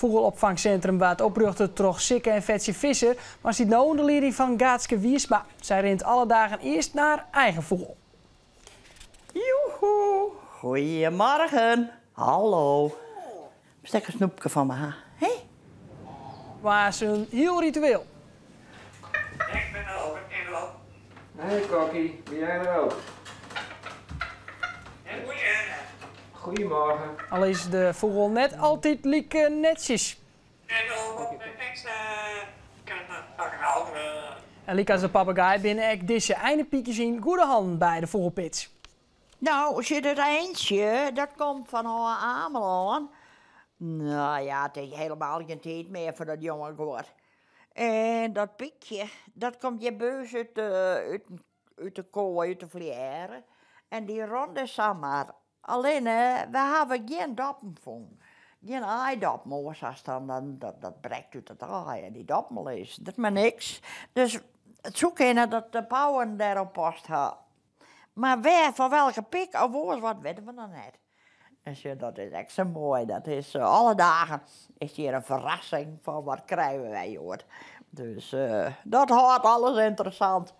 vogelopvangcentrum waar het oprichtte troch Sikke en Vetje Visser, maar ziet nou onder leiding van Gaatske Wiersma. Zij rent alle dagen eerst naar eigen vogel. Joehoe, goedemorgen. Hallo. Stek een snoepje van me, hè? Hey? Maar zijn heel ritueel. Ik ben er ook in loop. Hey Kokkie, ben jij er ook? En moet je Goedemorgen. Al is de vogel net altijd lieke netjes. en op de tekst kan dat houden. En liek als de papegaai binnen ik deze eindepiekje zien goede hand bij de vogelpits. Nou, zit er eentje, dat komt van haar Ameland. Nou ja, het is helemaal geen tijd meer voor dat jonge goor. En dat piekje, dat komt je beus uit de kooi, uit de vlieren. En die ronde samen. Alleen, we hebben geen dappen van. Geen eidappen, als dan dat breekt uit het ei en die dappen is. Dat is maar niks. Dus het zoeken dat de pauwen daarop past had. Maar waar, van welke pik of woord, wat weten we nog niet. Dus ja, dat is echt zo mooi. Dat is alle dagen is hier een verrassing van wat krijgen wij hoor. Dus dat houdt alles interessant.